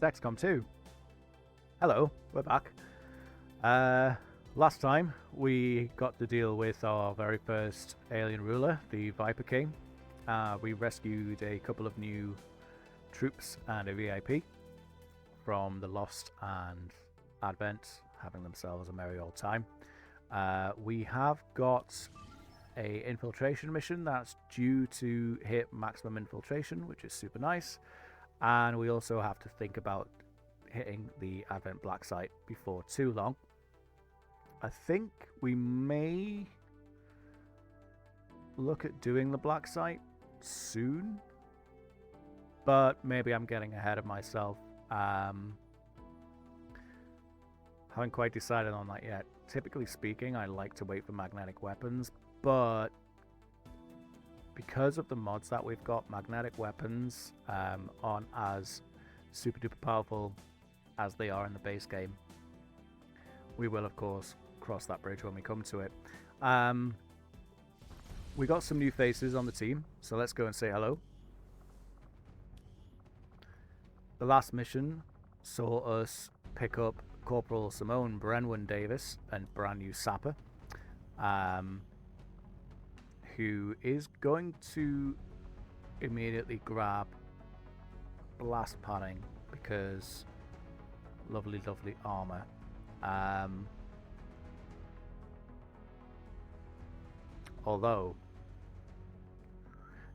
It's XCOM2. Hello, we're back. Last time we got to deal with our very first alien ruler, the Viper King. We rescued a couple of new troops and a VIP from the Lost and Advent, having themselves a merry old time. We have got a infiltration mission that's due to hit maximum infiltration, which is super nice. And we also have to think about hitting the Advent Black Site before too long. I think we may look at doing the Black Site soon, but maybe I'm getting ahead of myself. Haven't quite decided on that yet. Typically speaking, I like to wait for magnetic weapons, but because of the mods that we've got, magnetic weapons aren't as super duper powerful as they are in the base game. We will of course cross that bridge when we come to it. We got some new faces on the team, so let's go and say hello. The last mission saw us pick up Corporal Simone Brenwan Davis and brand new sapper, who is going to immediately grab blast padding because lovely armor. Although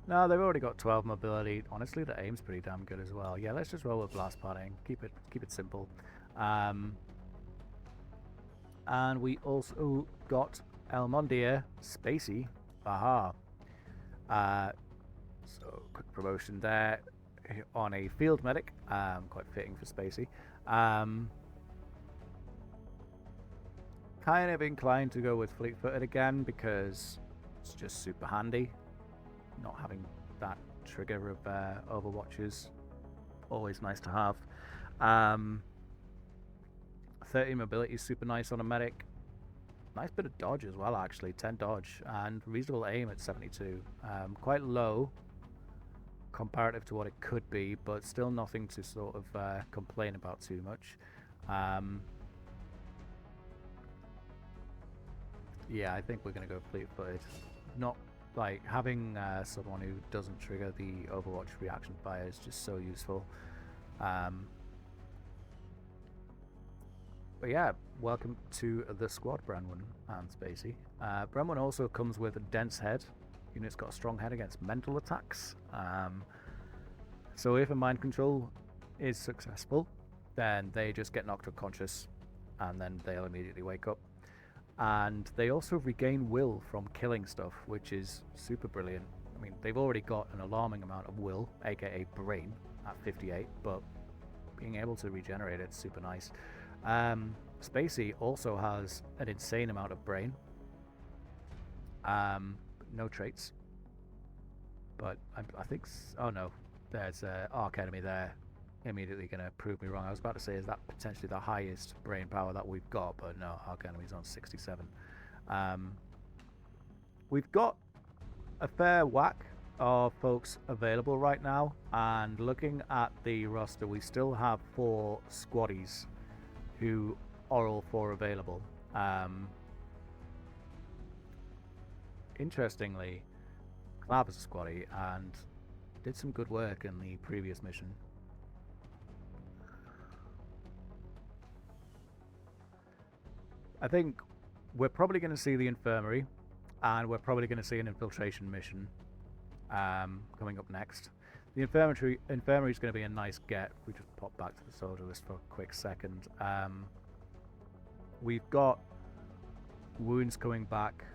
no, they've already got 12 mobility. Honestly, the aim's pretty damn good as well. Yeah, let's just roll with blast padding. Keep it simple. And we also got El Mondia Spacey. Aha. So quick promotion there on a field medic. Quite fitting for Spacey. Kind of inclined to go with fleet-footed again because it's just super handy. Not having that trigger of Overwatches, always nice to have. 30 mobility is super nice on a medic. Nice bit of dodge as well, actually. 10 dodge and reasonable aim at 72. Quite low comparative to what it could be, but still nothing to sort of complain about too much. Yeah, I think we're going to go fleet-footed. Not like having someone who doesn't trigger the Overwatch reaction fire is just so useful. But yeah, welcome to the squad, Brenwan and Spacey. Brenwan also comes with a dense head. Unit's got a strong head against mental attacks. So if a mind control is successful, then they just get knocked unconscious and then they'll immediately wake up. And they also regain will from killing stuff, which is super brilliant. I mean, they've already got an alarming amount of will, aka brain, at 58, but being able to regenerate it's super nice. Spacey also has an insane amount of brain. No traits. But I think... Oh no, there's Arc Enemy there. Immediately going to prove me wrong. I was about to say, is that potentially the highest brain power that we've got? But no, Arc Enemy's on 67. We've got a fair whack of folks available right now, and looking at the roster, we still have 4 squaddies who are all 4 available. Interestingly, Clav is a squaddie and did some good work in the previous mission. I think we're probably going to see the infirmary, and we're probably going to see an infiltration mission coming up next. The infirmary is going to be a nice get. We just pop back to the soldier list for a quick second. We've got wounds coming back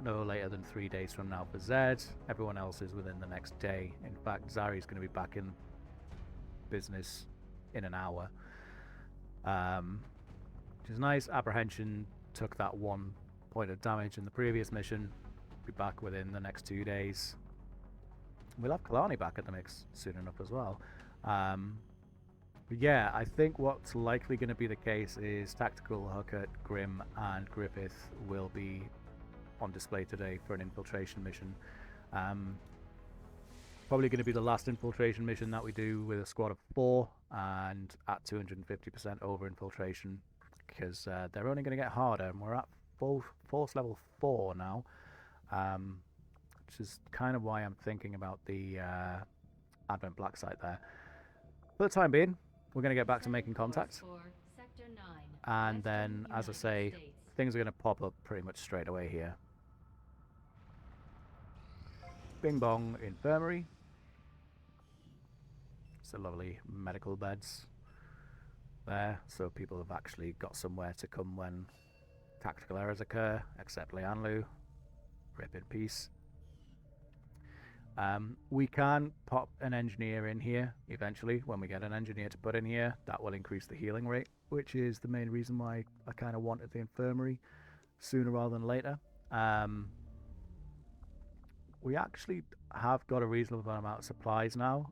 no later than 3 days from now for Zed. Everyone else is within the next day. In fact, Zari's going to be back in business in an hour. Which is nice. Apprehension took that 1 point of damage in the previous mission. Be back within the next 2 days. We'll have Kalani back at the mix soon enough as well. But yeah, I think what's likely going to be the case is Tactical, Huckett, Grim, and Griffith will be on display today for an infiltration mission. Probably going to be the last infiltration mission that we do with a squad of 4 and at 250% over infiltration, because they're only going to get harder, and we're at force level 4 now, which is kind of why I'm thinking about the Advent Black site there. For the time being, we're going to get back to making contact, and then, as I say, things are going to pop up pretty much straight away here. Bing Bong Infirmary. Some lovely medical beds there, so people have actually got somewhere to come when tactical errors occur, except Lianlu. Rip in peace. We can pop an engineer in here eventually. When we get an engineer to put in here, that will increase the healing rate, which is the main reason why I kind of wanted the infirmary sooner rather than later. We actually have got a reasonable amount of supplies now,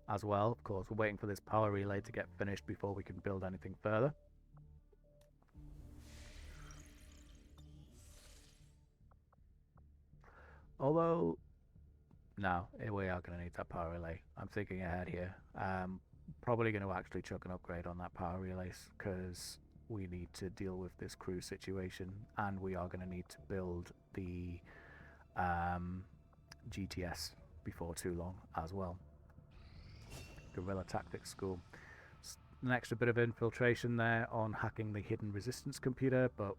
as well. Of course, we're waiting for this power relay to get finished before we can build anything further. Although, no, we are going to need that power relay. I'm thinking ahead here. Probably going to actually chuck an upgrade on that power relay, because we need to deal with this crew situation, and we are going to need to build the GTS before too long as well. Guerrilla Tactics School. An extra bit of infiltration there on hacking the hidden resistance computer, but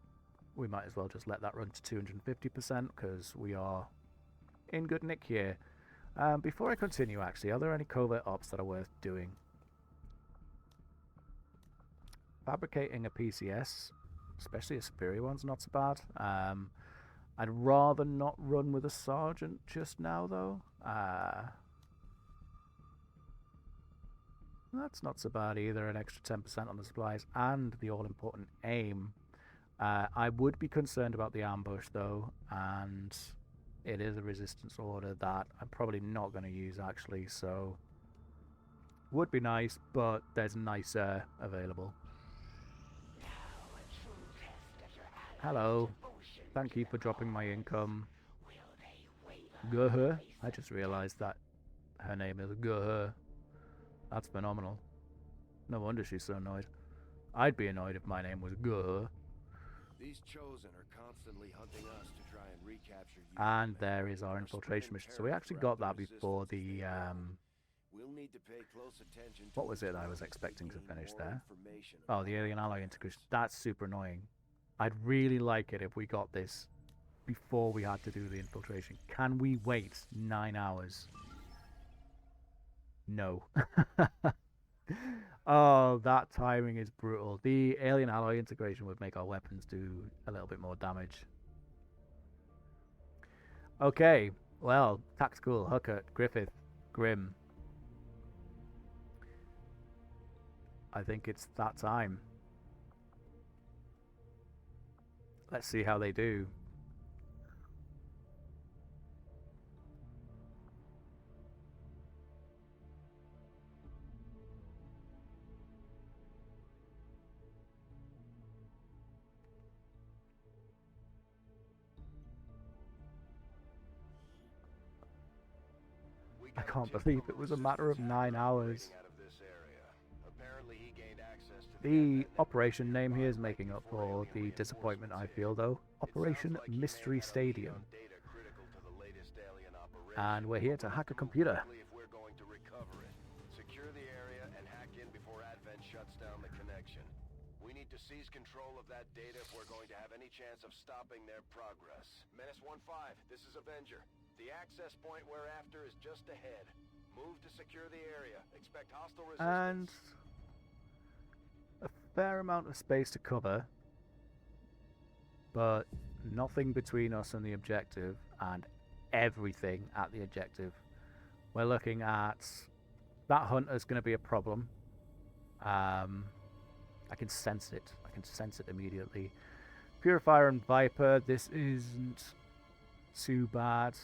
we might as well just let that run to 250% because we are in good nick here. Before I continue, actually, are there any covert ops that are worth doing? Fabricating a PCS, especially a superior one's not so bad. I'd rather not run with a sergeant just now, though. That's not so bad either, an extra 10% on the supplies and the all-important aim. I would be concerned about the ambush, though, and it is a resistance order that I'm probably not going to use, actually, so would be nice, but there's nicer available. Hello. Thank you for dropping my income. Guh. I just realized that her name is Guh. That's phenomenal. No wonder she's so annoyed. I'd be annoyed if my name was Guh. These chosen are constantly hunting us to try and recapture you. And there is our infiltration mission. So we actually got that before the we'll need to pay close attention to what was it I was expecting to finish there? Oh, the alien alloy integration. That's super annoying. I'd really like it if we got this before we had to do the infiltration. Can we wait 9 hours? No. Oh, that timing is brutal. The alien alloy integration would make our weapons do a little bit more damage. Okay, well, Tactical, Huckett, Griffith, Grim. I think it's that time. Let's see how they do. I can't believe it was a matter of 9 hours. The operation name here is making up for the disappointment I feel, though. Operation Mystery Stadium. And we're here to hack a computer. Secure the area and hack in before Advent shuts down the connection. We need to seize control of that data if we're going to have any chance of stopping their progress. Menace 1-5, this is Avenger. The access point we're after is just ahead. Move to secure the area. Expect hostile resistance. And a fair amount of space to cover, but nothing between us and the objective, and everything at the objective. We're looking at that hunter's going to be a problem. I can sense it. I can sense it immediately. Purifier and Viper, this isn't too bad.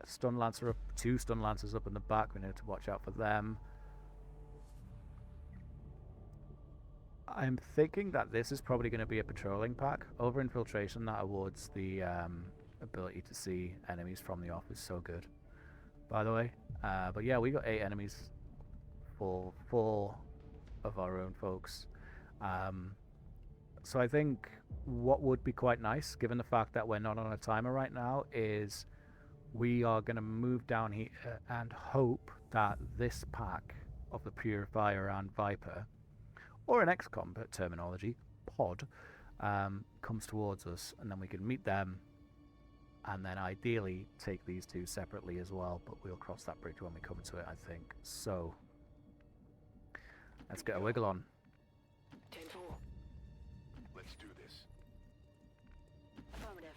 Stun Lancer up, 2 Stun Lancers up in the back. We need to watch out for them. I'm thinking that this is probably going to be a patrolling pack. Over infiltration, that awards the ability to see enemies from the off is so good. by the way. But yeah, we got 8 enemies for 4 of our own folks. So I think what would be quite nice, given the fact that we're not on a timer right now, is we are going to move down here and hope that this pack of the Purifier and Viper, or in XCOM terminology, pod, comes towards us, and then we can meet them, and then ideally take these 2 separately as well, but we'll cross that bridge when we come to it, I think. So, let's get a wiggle on. 10-4. Let's do this. Affirmative.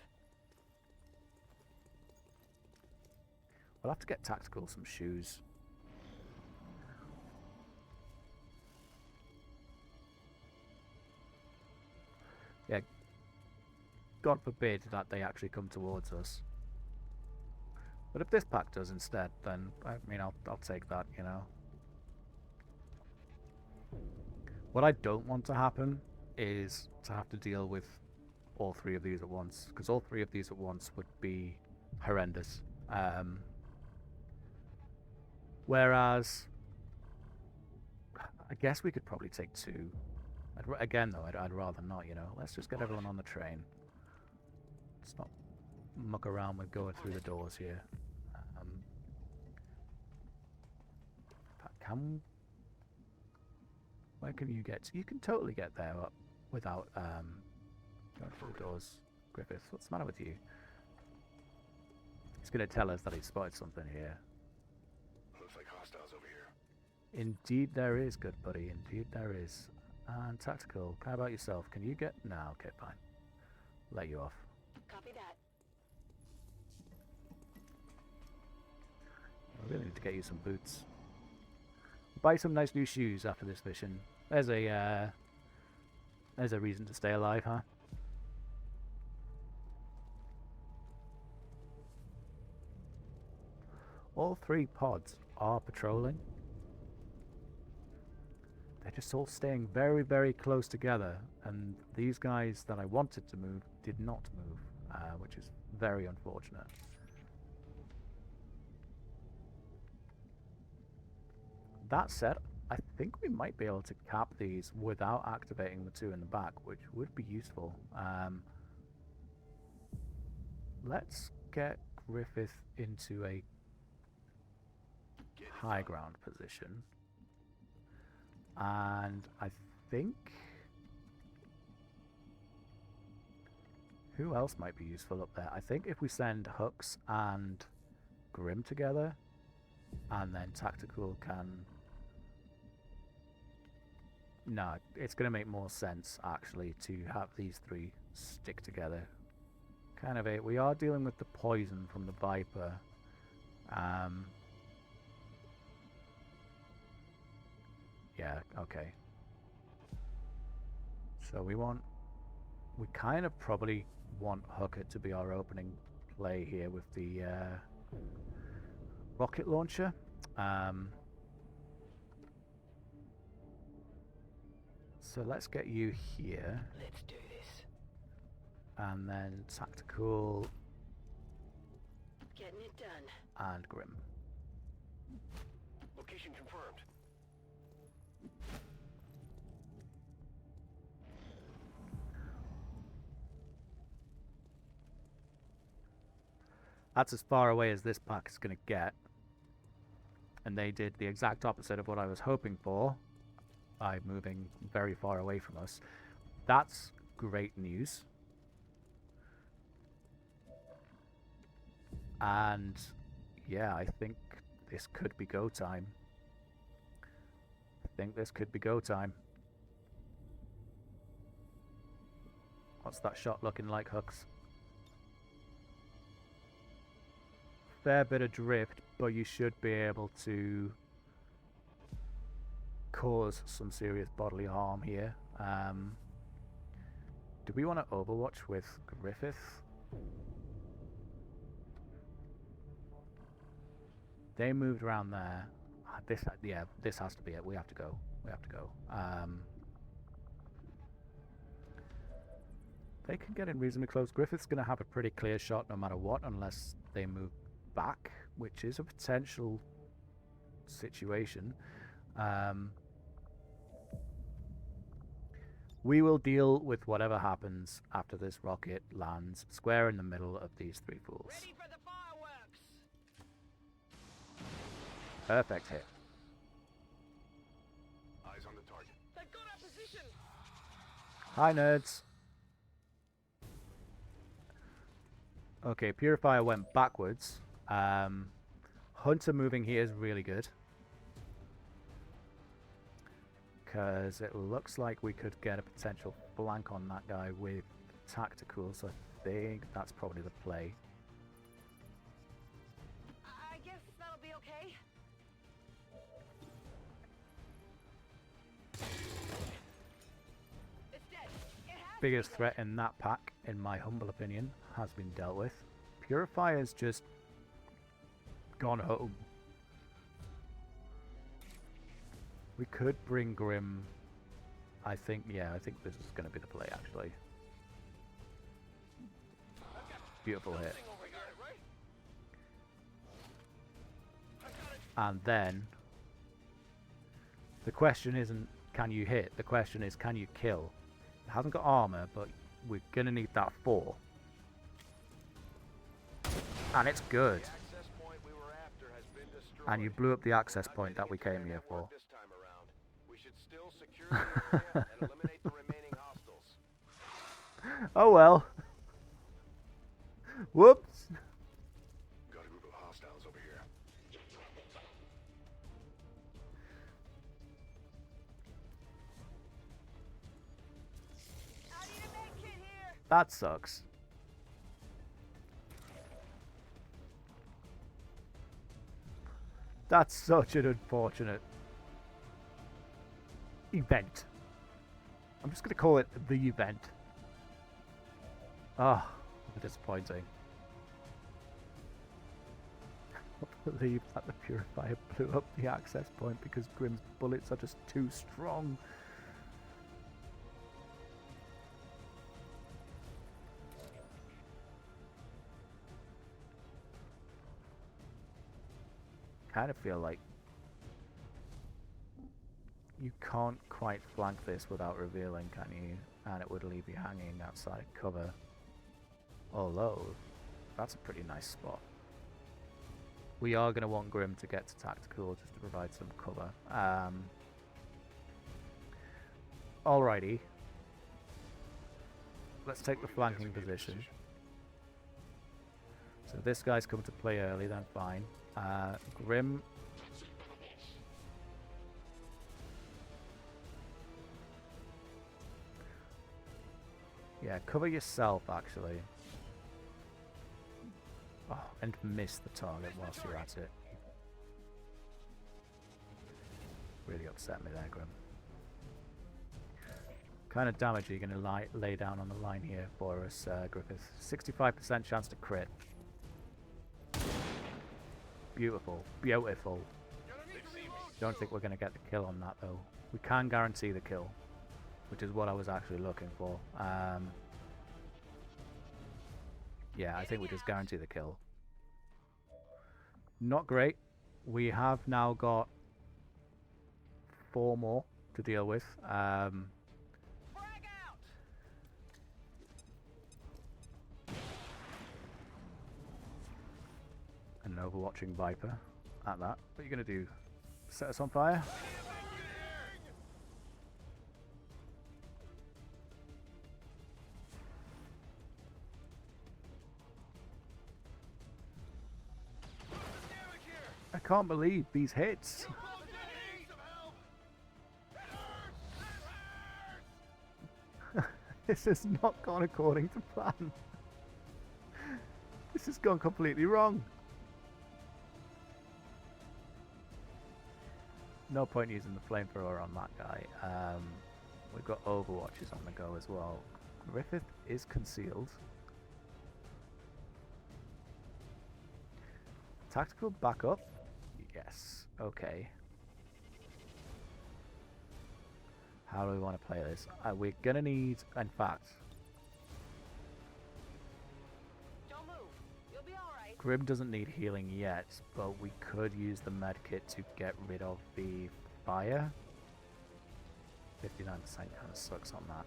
We'll have to get Tactical some shoes. Yeah, God forbid that they actually come towards us. But if this pack does instead, then, I mean, I'll take that, you know. What I don't want to happen is to have to deal with all 3 of these at once, because all 3 of these at once would be horrendous. Whereas, I guess we could probably take 2. Again, though, I'd rather not, you know. Let's just get everyone on the train. Let's not muck around with going through the doors here. Where can you get to? You can totally get there without going through the doors. Griffith, what's the matter with you? He's going to tell us that he spotted something here. Looks like hostiles over here. Indeed there is, good buddy. Indeed there is. And Tactical, how about yourself? Can you get... No, okay, fine. Let you off. Copy that. I really need to get you some boots. Buy some nice new shoes after this mission. There's a reason to stay alive, huh? All 3 pods are patrolling. They're just all staying very, very close together, and these guys that I wanted to move did not move, which is very unfortunate. That said, I think we might be able to cap these without activating the 2 in the back, which would be useful. Let's get Griffith into a high ground position. And I think... who else might be useful up there? I think if we send Hux and Grim together, and then Tactical can... No, it's going to make more sense, actually, to have these 3 stick together. Kind of a... We are dealing with the poison from the Viper. Yeah, okay. So we want... We kind of probably want Hooker to be our opening play here with the rocket launcher. So let's get you here. Let's do this. And then Tactical Getting it done. and Grim. Location confirmed. That's as far away as this pack is going to get. And they did the exact opposite of what I was hoping for by moving very far away from us. That's great news. And yeah, I think this could be go time. What's that shot looking like, Hux? Fair bit of drift, but you should be able to cause some serious bodily harm here. Do we want to overwatch with Griffith? They moved around there. This has to be it. We have to go. They can get in reasonably close. Griffith's going to have a pretty clear shot no matter what, unless they move back, which is a potential situation. We will deal with whatever happens after this rocket lands square in the middle of these three fools. Ready for the fireworks. Perfect hit. Eyes on the target. They've got our position. Hi, nerds. Okay, Purifier went backwards. Hunter moving here is really good. Because it looks like we could get a potential flank on that guy with tactical, so I think that's probably the play. I guess that'll be okay. It's dead. It has Biggest to be threat in that pack, in my humble opinion, has been dealt with. Purifier's just gone home. We could bring Grim. I think this is going to be the play, actually. Beautiful hit. And then, the question isn't, can you hit? The question is, can you kill? It hasn't got armor, but we're going to need that 4. And it's good. The access point we were after has been destroyed. And you blew up the access point that we came here for. This time around, we should still secure the area and eliminate the remaining hostiles. Oh well. Whoops. Got a group of hostiles over here. I need a med kit here. That sucks. That's such an unfortunate event. I'm just going to call it the event. Ah, disappointing. I believe that the Purifier blew up the access point because Grim's bullets are just too strong. Kind of feel like you can't quite flank this without revealing, can you? And it would leave you hanging outside cover. Although, that's a pretty nice spot. We are going to want Grim to get to tactical just to provide some cover. Alrighty. Let's take the flanking position. So this guy's come to play early, then fine. Grim. Yeah, cover yourself actually. Oh, and miss the target whilst you're at it. Really upset me there, Grim. Kind of damage are you going to lay down on the line here for us, Griffith? 65% chance to crit. Beautiful, beautiful. Don't think we're going to get the kill on that though. We can guarantee the kill, which is what I was actually looking for. Yeah, I think we just guarantee the kill. Not great. We have now got 4 more to deal with. Frag out. An overwatching Viper at that. What are you going to do? Set us on fire? I can't believe these hits. This has not gone according to plan. This has gone completely wrong. No point using the flamethrower on that guy. We've got overwatches on the go as well. Griffith is concealed. Tactical backup? Yes. Okay. How do we want to play this? We're gonna need, in fact, Don't move. You'll be all right. Grim doesn't need healing yet, but we could use the medkit to get rid of the fire. 59% kind of sucks on that.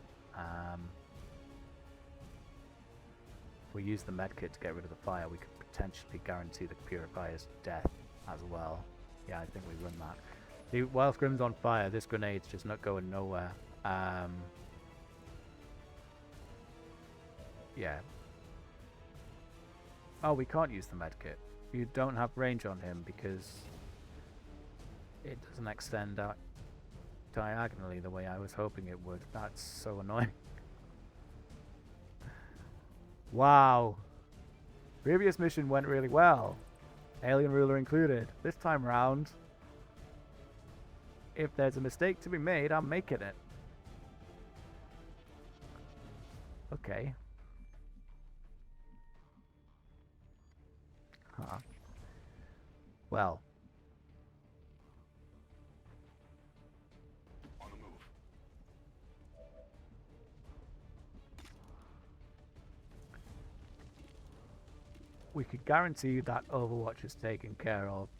If we use the medkit to get rid of the fire, we could potentially guarantee the purifier's death as well. Yeah, I think we run that. See, whilst Grim's on fire, this grenade's just not going nowhere. Yeah. Oh, we can't use the medkit. You don't have range on him because it doesn't extend out diagonally the way I was hoping it would. That's so annoying. Wow. Previous mission went really well. Alien ruler included. This time round, if there's a mistake to be made, I'm making it. Okay. Huh. Well. On the move. We could guarantee that Overwatch is taken care of,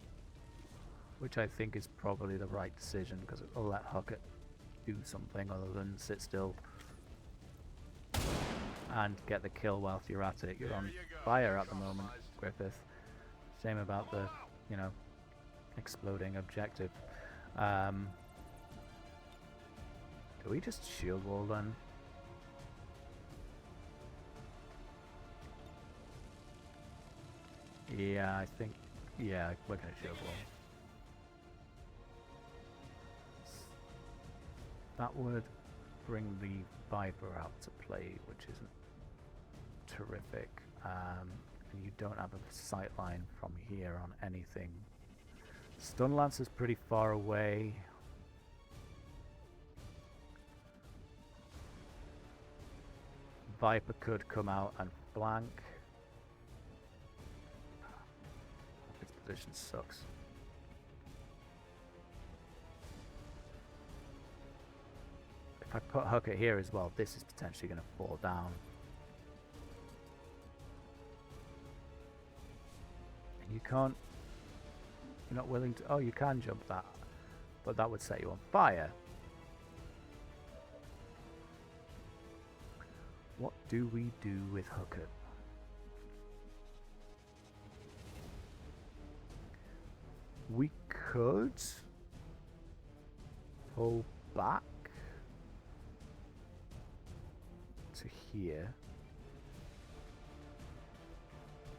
which I think is probably the right decision because it'll let Huckett do something other than sit still and get the kill whilst you're at it. You're on fire at the moment, Griffith. Shame about the, you know, exploding objective. Do we just shield wall then? Yeah, I think, yeah, we're gonna shield wall. That would bring the Viper out to play, which isn't terrific. And you don't have a sight line from here on anything. Stun Lance is pretty far away. Viper could come out and flank. Its position sucks. If I put Huckett here as well, this is potentially going to fall down. And you can't... You're not willing to... Oh, you can jump that. But that would set you on fire. What do we do with Huckett? We could pull back to here.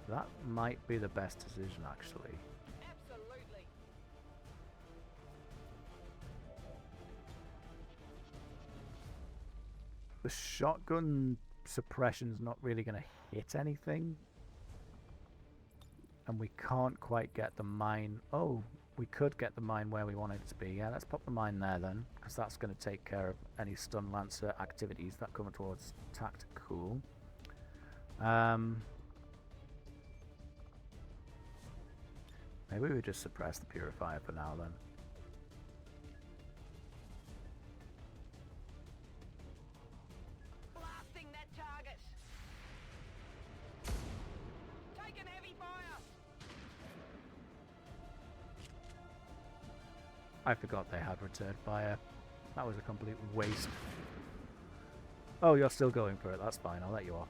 That might be the best decision, actually. Absolutely. The shotgun suppression's not really going to hit anything. And we can't quite get the mine. Oh, we could get the mine where we want it to be. Yeah, let's pop the mine there then, because that's going to take care of any stun lancer activities that come towards tactical. Maybe we just suppress the purifier for now then. Blasting that target. Taking heavy fire. I forgot they had return fire. That was a complete waste. Oh, you're still going for it. That's fine. I'll let you off.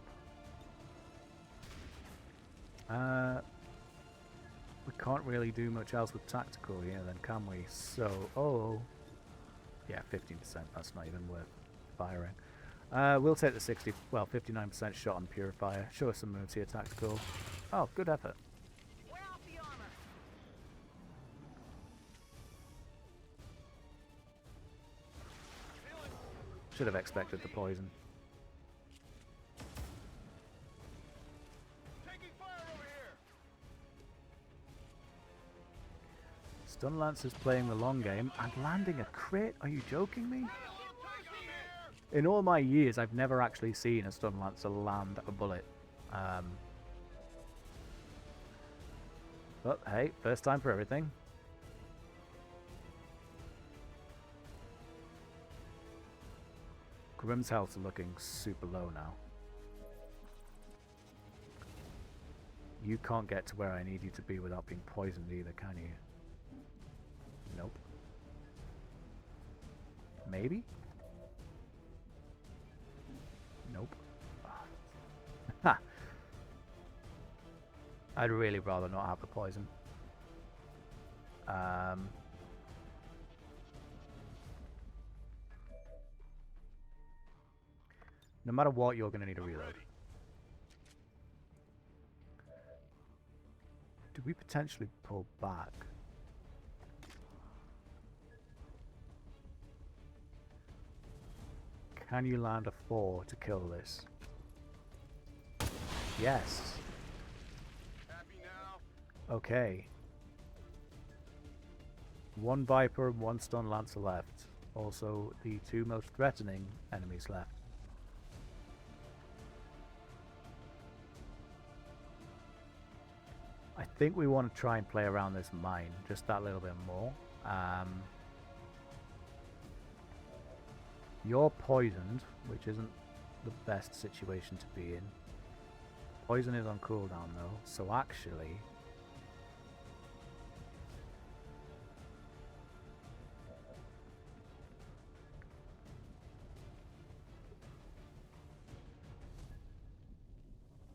We can't really do much else with tactical here then, can we? So, oh. Yeah, 15%. That's not even worth firing. We'll take the 59% shot on purifier. Show us some moves here, tactical. Oh, good effort. We're off the armor. Should have expected the poison. Taking fire over here. Stun Lance is playing the long game and landing a crit. Are you joking me? In all my years, I've never actually seen a Stun Lancer land a bullet. But hey, first time for everything. Grim's health is looking super low now. you can't get to where I need you to be without being poisoned either, can you? Nope. Maybe? Nope. Ha! I'd really rather not have the poison. No matter what, you're going to need a reload. Do we potentially pull back? Can you land a 4 to kill this? Yes. Happy now? Okay. 1 Viper and 1 Stun Lancer left. Also, the 2 most threatening enemies left. I think we want to try and play around this mine just that little bit more. You're poisoned, which isn't the best situation to be in. Poison is on cooldown though, so actually...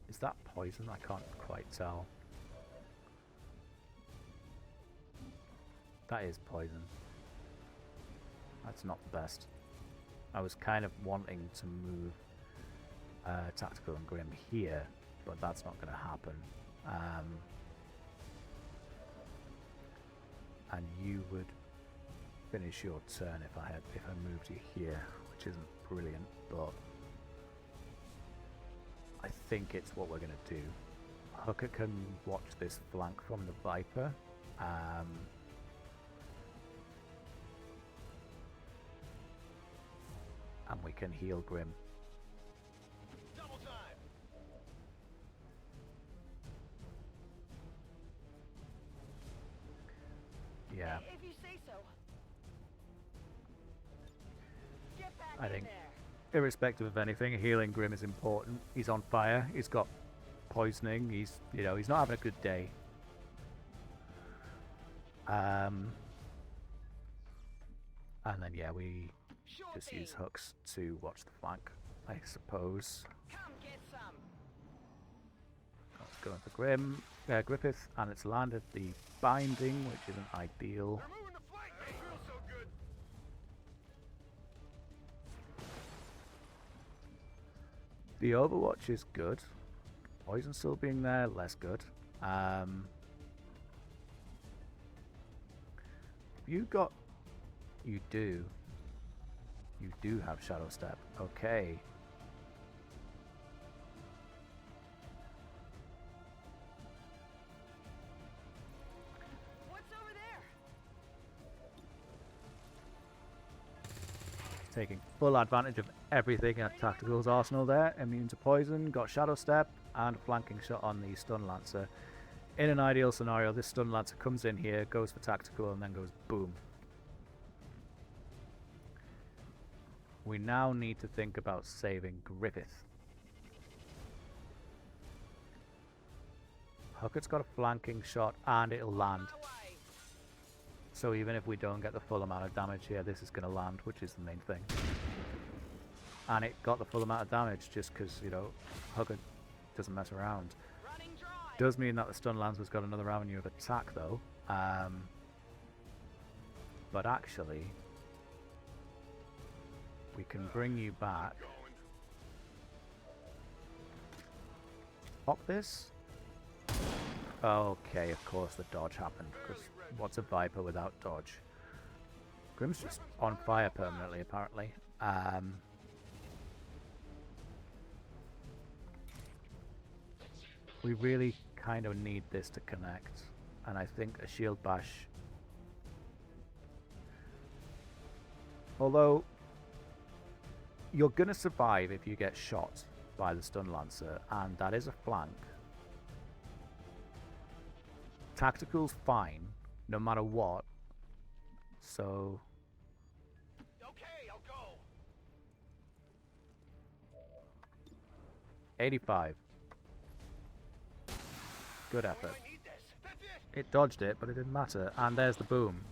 Is that poison? I can't quite tell. That is poison. That's not the best. I was kind of wanting to move Tactical and Grim here, but that's not going to happen. And you would finish your turn if I moved you here, which isn't brilliant, but I think it's what we're going to do. Hooker can watch this flank from the Viper. And we can heal Grim. Double time. Yeah, If you say so. Get back I in think there. irrespective of anything, healing Grim is important. He's on fire. He's got poisoning. He's not having a good day. And then yeah, we Sure just thing. use hooks to watch the flank, I suppose. Come get some. Let's go in for Grim, Griffith, and it's landed the binding, which isn't ideal. They're moving the flank. They feel so good. The Overwatch is good. Poison still being there, less good. You do have Shadow Step. Okay. What's over there? Taking full advantage of everything at Tactical's arsenal there. Immune to poison, got Shadow Step, and a flanking shot on the Stun Lancer. In an ideal scenario, this Stun Lancer comes in here, goes for Tactical, and then goes boom. We now need to think about saving Griffith. Hooker's got a flanking shot, and it'll land. My way. So even if we don't get the full amount of damage here, this is going to land, which is the main thing. And it got the full amount of damage just because, Hooker doesn't mess around. Running dry. Does mean that the Stun Lancer's got another avenue of attack though. But actually, we can bring you back. Pop this. Okay, of course the dodge happened, because what's a Viper without dodge? Grim's just on fire permanently, apparently. We really kind of need this to connect, and I think a shield bash, although you're gonna survive if you get shot by the Stun Lancer, and that is a flank. Tactical's fine, no matter what. So Okay, I'll go. 85. Good effort. I need this. That's it. It dodged it, but it didn't matter. And there's the boom.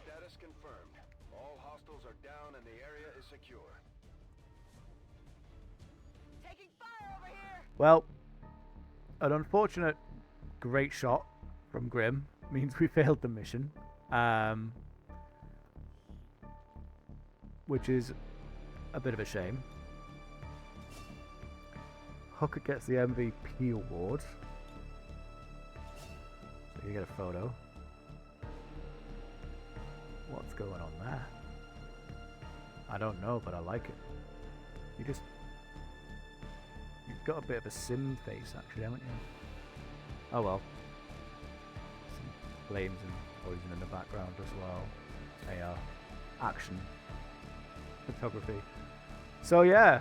Status confirmed. All hostiles are down and the area is secure. Taking fire over here. Well, an unfortunate great shot from Grim means we failed the mission. Which is a bit of a shame. Hooker gets the MVP award. So you get a photo. What's going on there? I don't know, but I like it. You've got a bit of a sim face actually, haven't you? Oh well. Some flames and poison in the background as well. Action photography. So yeah,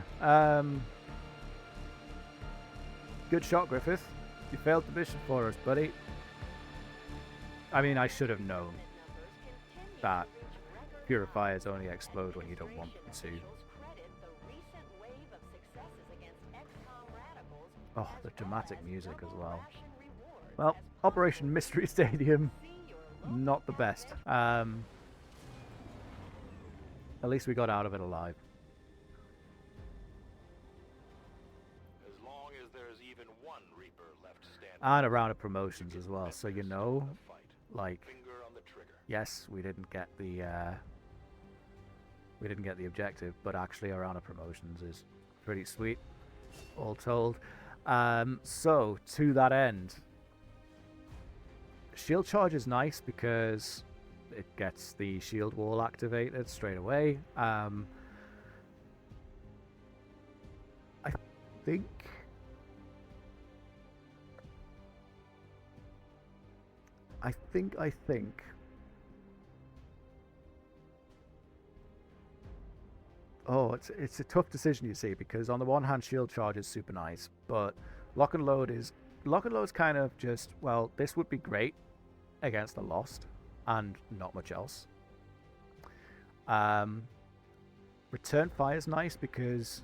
good shot, Griffith. You failed the mission for us, buddy. I mean, I should have known that purifiers only explode when you don't want them to. Oh, the dramatic music as well. Well, Operation Mystery Stadium, not the best. At least we got out of it alive. As long as there's even one Reaper left standing. And a round of promotions as well. So you know, like, Finger on the trigger. yes, we didn't get the objective, but actually a round of promotions is pretty sweet, all told. So to that end, shield charge is nice because it gets the shield wall activated straight away. I think oh, it's a tough decision, you see, because on the one hand shield charge is super nice, but lock and load is kind of just, well, this would be great against the Lost and not much else. Return fire is nice because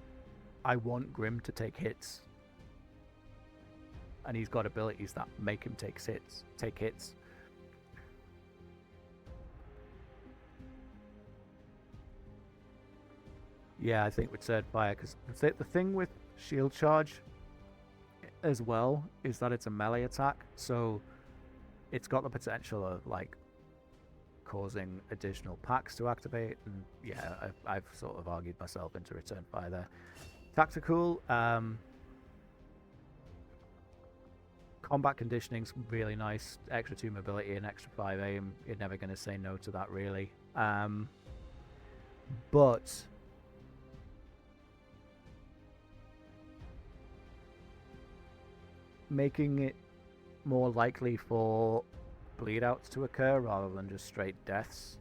I want Grim to take hits, and he's got abilities that make him take hits. Yeah, I think return fire, because the thing with shield charge as well is that it's a melee attack, so it's got the potential of like causing additional packs to activate, and yeah, I've sort of argued myself into return fire there. Tactical, combat conditioning's really nice. Extra 2 mobility and extra 5 aim. You're never going to say no to that, really. But making it more likely for bleed outs to occur rather than just straight deaths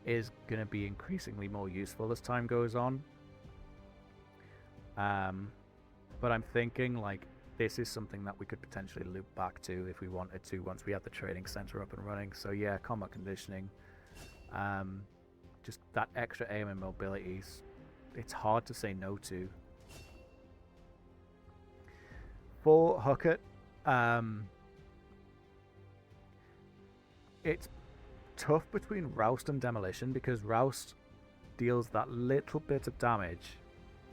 is going to be increasingly more useful as time goes on. But I'm thinking like this is something that we could potentially loop back to if we wanted to once we have the training center up and running. So yeah, combat conditioning, just that extra aim and mobilities, it's hard to say no to. For Huckett, it's tough between Roust and Demolition because Roust deals that little bit of damage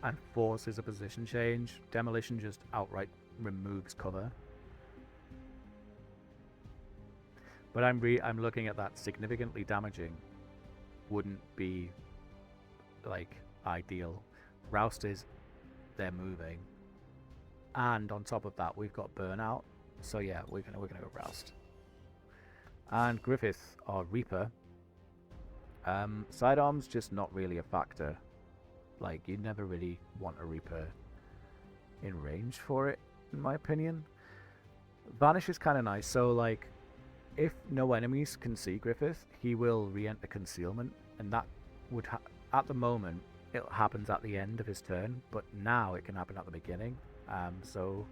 and forces a position change. Demolition just outright removes cover. But I'm looking at that significantly damaging wouldn't be like ideal. Roust is they're moving, and on top of that we've got burnout. So yeah, we're gonna go Roust. And Griffith, our Reaper, sidearms just not really a factor. Like, you never really want a Reaper in range for it, in my opinion. Vanish is kind of nice, so like, if no enemies can see Griffith, he will re-enter concealment, and that would at the moment it happens at the end of his turn, but now it can happen at the beginning. So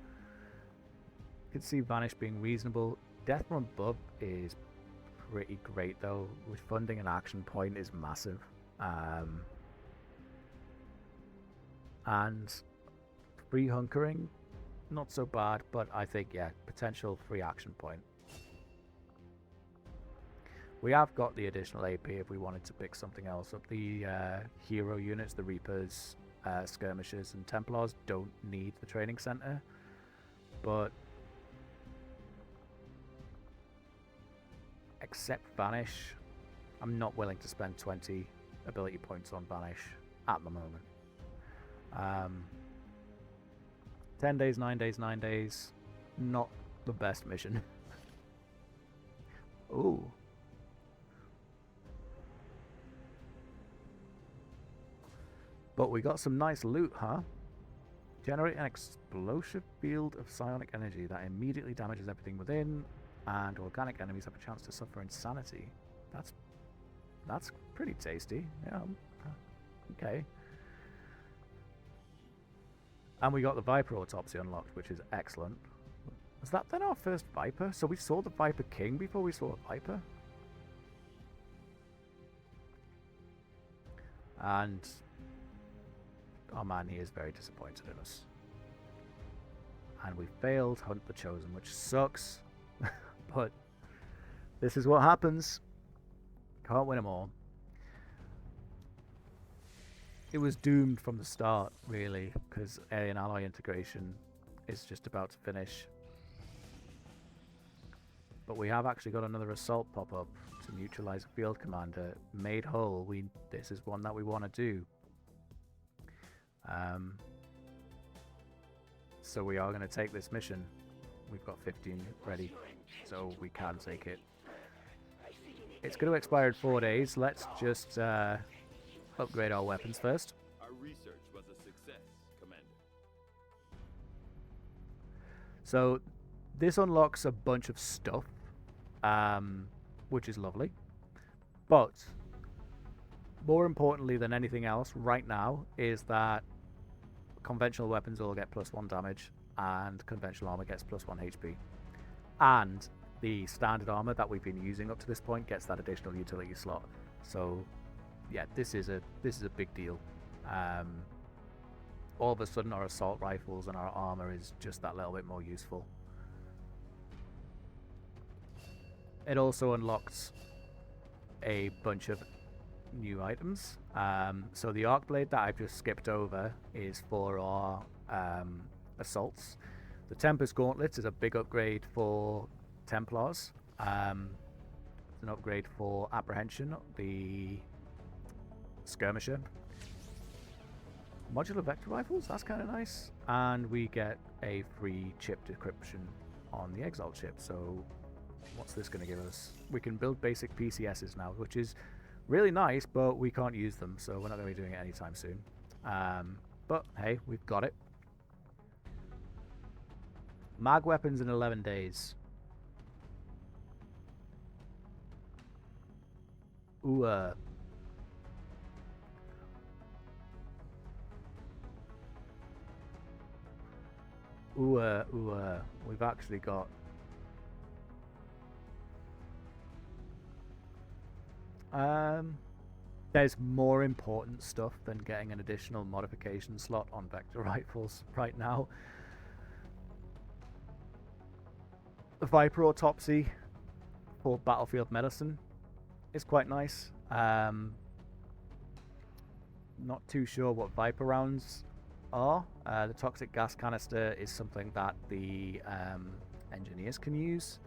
you can see Vanish being reasonable. Death from above is pretty great though. Refunding an action point is massive. And free hunkering not so bad, but I think, yeah, potential free action point. We have got the additional AP if we wanted to pick something else up. The hero units, the Reapers, Skirmishers, and Templars don't need the training center, but except Vanish, I'm not willing to spend 20 ability points on Vanish at the moment. 10 days, 9 days, 9 days, not the best mission. Ooh. But we got some nice loot, huh? Generate an explosive field of psionic energy that immediately damages everything within, and organic enemies have a chance to suffer insanity. That's pretty tasty. Yeah. Okay. And we got the Viper Autopsy unlocked, which is excellent. Was that then our first Viper? So we saw the Viper King before we saw a Viper? And oh man, he is very disappointed in us. And we failed Hunt the Chosen, which sucks. But this is what happens. Can't win them all. It was doomed from the start, really, because alien ally integration is just about to finish. But we have actually got another assault pop up to neutralize a field commander. Made whole. This is one that we want to do. So we are going to take this mission. We've got 15 ready, so we can take it. It's going to expire in 4 days. Let's just upgrade our weapons first. Our research was a success, Commander. So this unlocks a bunch of stuff, which is lovely. But more importantly than anything else right now is that conventional weapons all get +1 damage and conventional armor gets +1 HP. And the standard armor that we've been using up to this point gets that additional utility slot. So yeah, this is a big deal. All of a sudden our assault rifles and our armor is just that little bit more useful. It also unlocks a bunch of new items. So the arc blade that I've just skipped over is for our assaults. The Tempest Gauntlets is a big upgrade for Templars. It's an upgrade for Apprehension, the Skirmisher. Modular Vector Rifles, that's kind of nice. And we get a free chip decryption on the Exalt chip. So what's this going to give us? We can build basic PCSs now, which is really nice, but we can't use them, so we're not going to be doing it anytime soon. But hey, we've got it. Mag weapons in 11 days. Ooh, we've actually got there's more important stuff than getting an additional modification slot on vector rifles right now. The Viper Autopsy for Battlefield Medicine is quite nice. Not too sure what Viper rounds are. The Toxic Gas Canister is something that the engineers can use.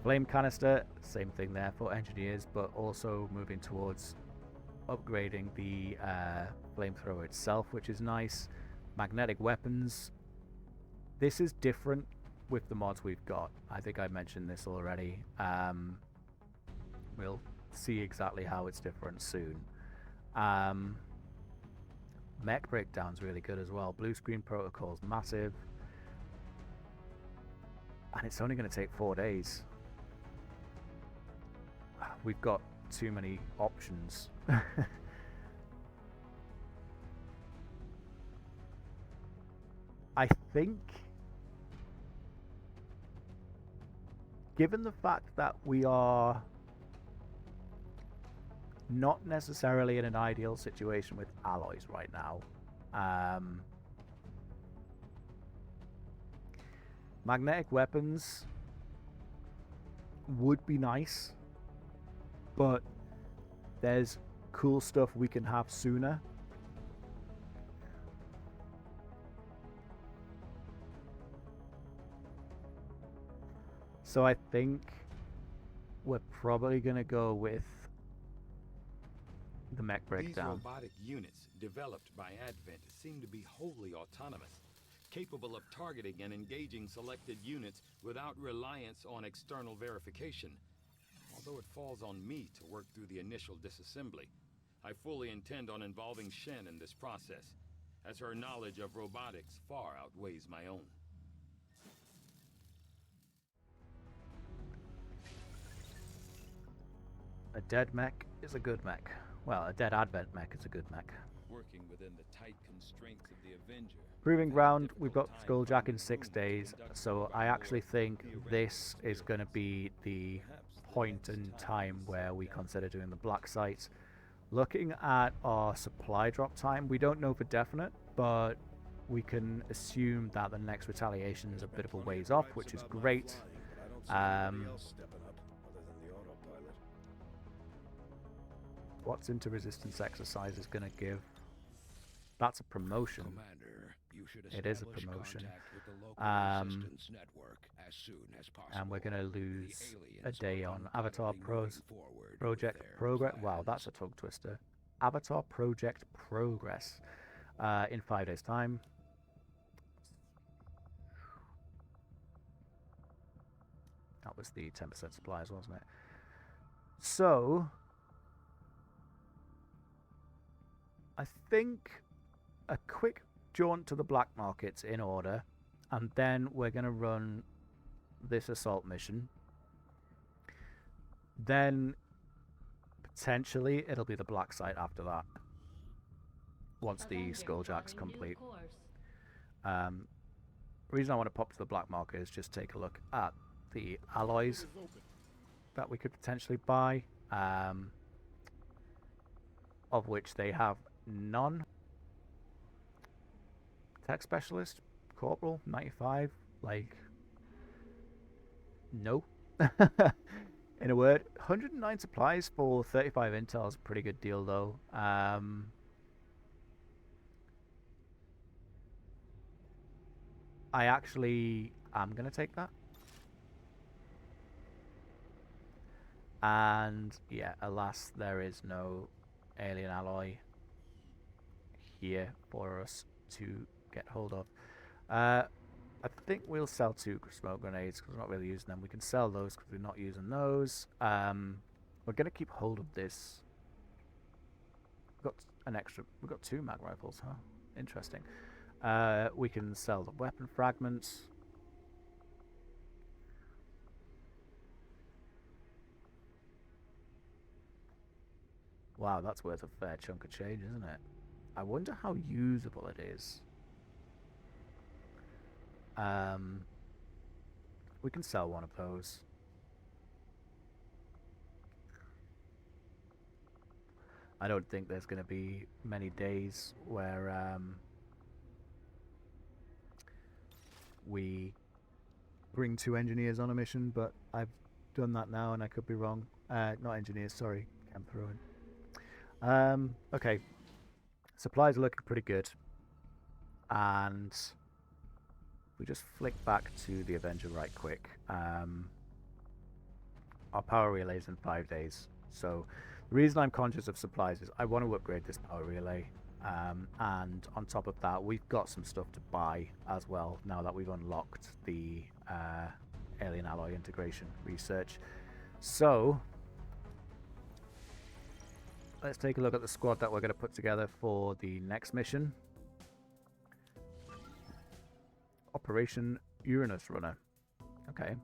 Flame Canister, same thing there for engineers, but also moving towards upgrading the flamethrower itself, which is nice. Magnetic weapons. This is different with the mods we've got. I think I mentioned this already. We'll see exactly how it's different soon. Mech Breakdown's really good as well. Blue Screen Protocol's massive. And it's only going to take 4 days. We've got too many options. I think, given the fact that we are not necessarily in an ideal situation with alloys right now, Magnetic weapons would be nice, but there's cool stuff we can have sooner. So I think we're probably going to go with the mech breakdown. These robotic units developed by Advent seem to be wholly autonomous, capable of targeting and engaging selected units without reliance on external verification. Although it falls on me to work through the initial disassembly, I fully intend on involving Shen in this process, as her knowledge of robotics far outweighs my own. A dead mech is a good mech. Well, a dead Advent mech is a good mech. Working within the tight constraints of the Avenger. Proving ground, we've got Skulljack in 6 days, so I actually think this is going to be the point in time where we consider doing the black site. Looking at our supply drop time, we don't know for definite, but we can assume that the next retaliation is a bit of a ways off, which is great. What's into resistance exercise is going to give? That's a promotion. It is a promotion. And we're going to lose a day on Avatar Project Progress. Wow, that's a tongue twister. Avatar Project Progress in 5 days' time. That was the 10% supplies, wasn't it? So I think a quick jaunt to the black market's in order, and then we're going to run this assault mission. Then potentially it'll be the black site after that, once the Skulljack's complete. The reason I want to pop to the black market is just take a look at the alloys that we could potentially buy, of which they have none. Tech specialist, corporal, 95, like, no. In a word, 109 supplies for 35 intel is a pretty good deal, though. I actually am going to take that. And yeah, alas, there is no alien alloy here for us to get hold of. I think we'll sell 2 smoke grenades because we're not really using them. We can sell those because we're not using those. We're going to keep hold of this. We've got 2 mag rifles, huh? Interesting. We can sell the weapon fragments. Wow, that's worth a fair chunk of change, isn't it? I wonder how usable it is. We can sell one of those. I don't think there's going to be many days where we bring 2 engineers on a mission, but I've done that now and I could be wrong. Not engineers, sorry. Camp throwing. Okay. Supplies are looking pretty good. And we just flick back to the Avenger right quick. Our power relay is in 5 days. So the reason I'm conscious of supplies is I want to upgrade this power relay. And on top of that, we've got some stuff to buy as well now that we've unlocked the alien alloy integration research. So let's take a look at the squad that we're going to put together for the next mission. Operation Uranus Runner. Okay.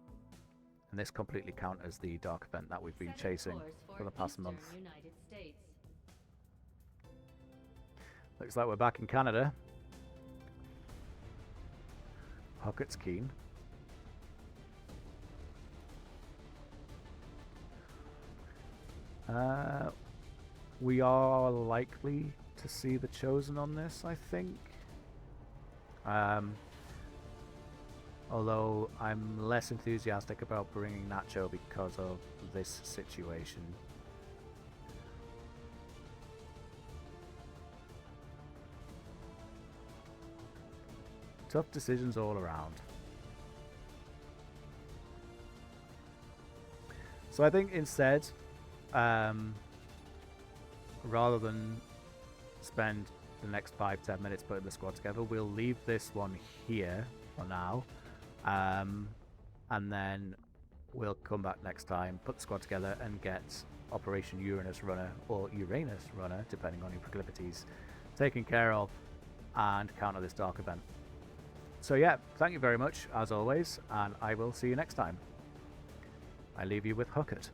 And this completely counts as the dark event that we've been chasing for the past month. Looks like we're back in Canada. Pocket's keen. We are likely to see the Chosen on this, I think. Although I'm less enthusiastic about bringing Nacho because of this situation. Tough decisions all around. So I think instead, rather than spend the next 5-10 minutes putting the squad together, we'll leave this one here for now, and then we'll come back next time, put the squad together, and get Operation Uranus Runner, or Uranus Runner, depending on your proclivities, taken care of, and counter this dark event. So yeah, thank you very much, as always, and I will see you next time. I leave you with Huckett.